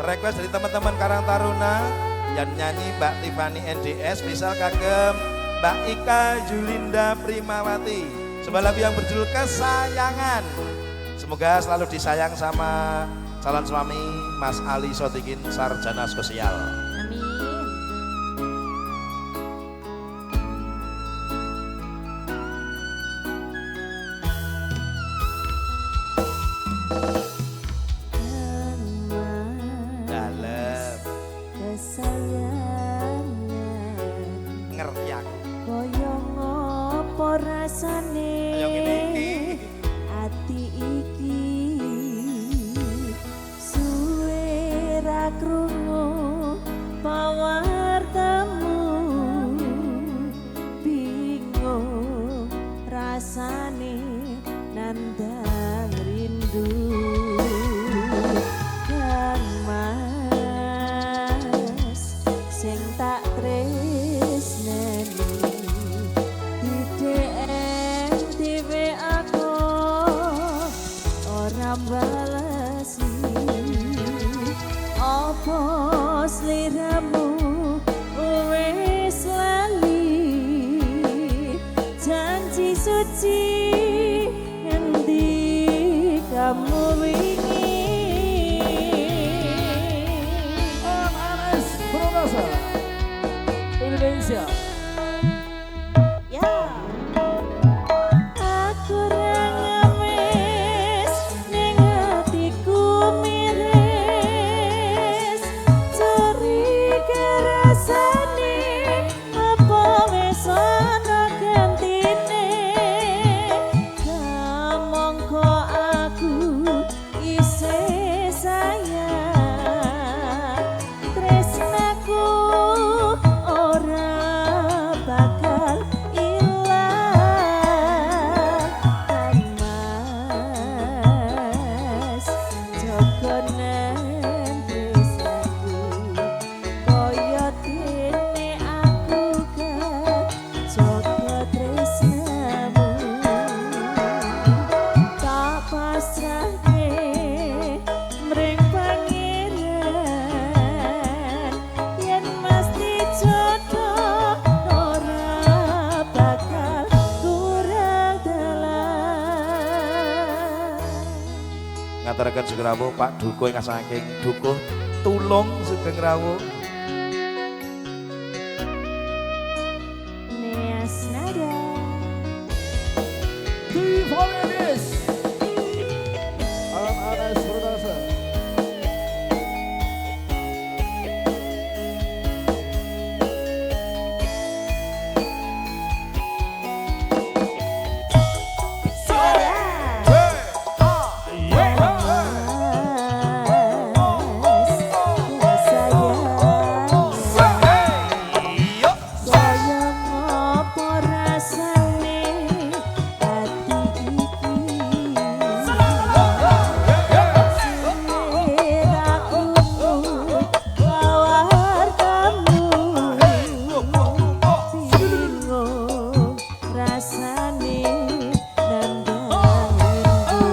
request dari teman-teman Karang Taruna yang nyanyi Mbak Tiffany NDS, misal kagem Mbak Ika Julinda Primawati, sebuah lagu yang berjudul Kesayangan. Semoga selalu disayang sama calon suami Mas Ali Sodikin, sarjana sosial. Amin. Dalem Kesayangan ngerti aku. koyo ngopo rasane Kayak ngene iki. ati iki suwe ra krungu pawartamu, bingung rasane nandang rindu kan mas sing tak tresnani di DM TV aku ora balesi opo sliramu wis lali janji suci ngendi kamu wingi MNS Production Indonesia. ya aku ra ngamis ning atiku miris curiga rasane apa wis ana gantine kamangka aku isih sayang tresnaku ora bakal ilang mas jogonen tresnaku koyo dene aku kan jogo tresnamu tak pasrahke mring pangeran yen mesti jodoh ora bakal kurang dalan. Ngaturaken Sugeng Rawuh Pak Dukuh ingkang saking Dukuh Tulung Sugeng Rawuh. Neas nada Divonis MNS Production. rasane nandang rindu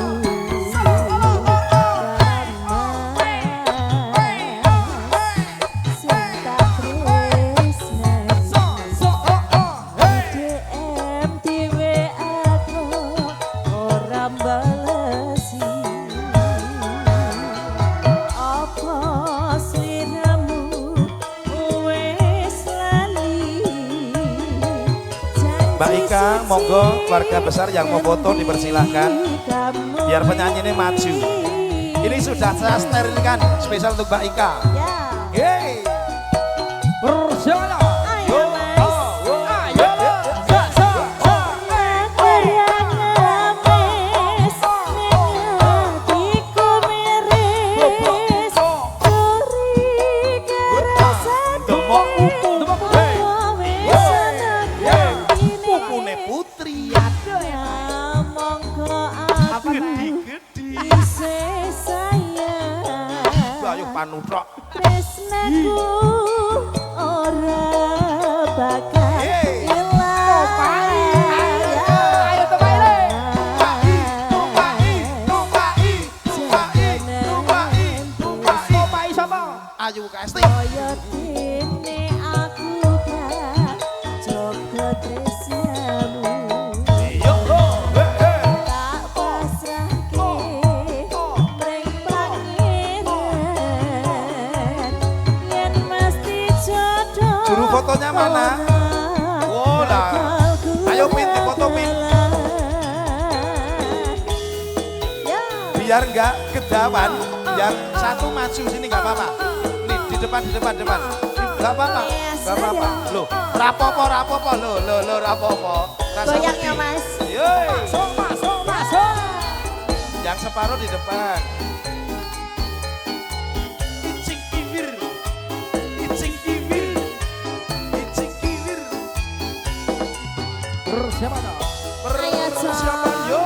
sing tak tresnani DM TV aku ora balesi apa sliramu wis lali Mbak Ika, monggo keluarga besar yang mau foto dipersilahkan biar penyanyi ini maju. Ini sudah saya sterilkan spesial untuk Mbak Ika. ya Yeay. Berjalan. ayo mas Ayo. Pupune putri Bayu panutrok. Tresnaku ora bakal Yeay. ilang. Ayo topai. Numpai, numpai, numpai, numpai, numpai. Topai sama. mana? Oh lah. Ayo Pin, foto Pin. Biar nggak kedawan, yang satu maju sini nggak apa-apa. Nih di depan. Nggak apa-apa, nggak apa-apa. Loh, rapopo, lo rapopo. Goyang ya Mas. Yoi. Masuk. Yang separuh di depan. Icing kibir. Persiapan. Persiapan yo.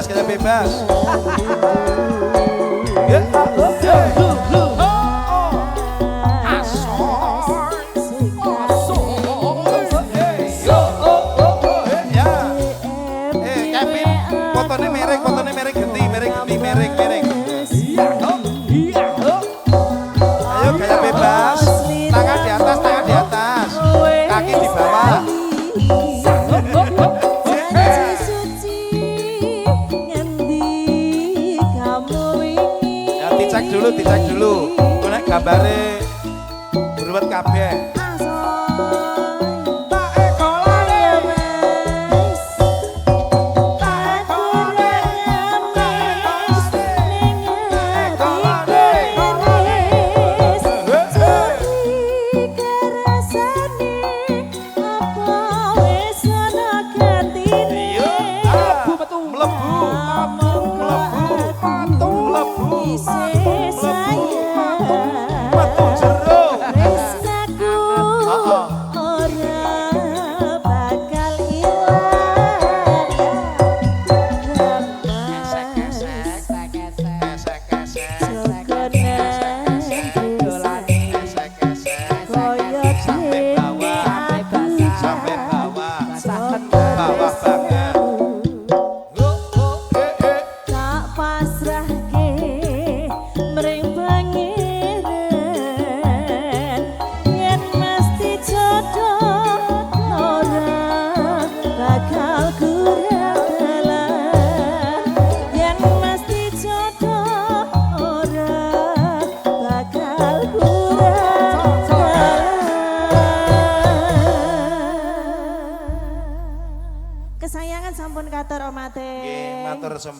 Kita bebas. Kevin, fotonya merek genti, merek. Ayo gaya bebas, tangan di atas, kaki di bawah. Dicek dulu. Nek gambare beruwet kabeh. Kesayangan sampun katur omate. Nggih, matur sembah.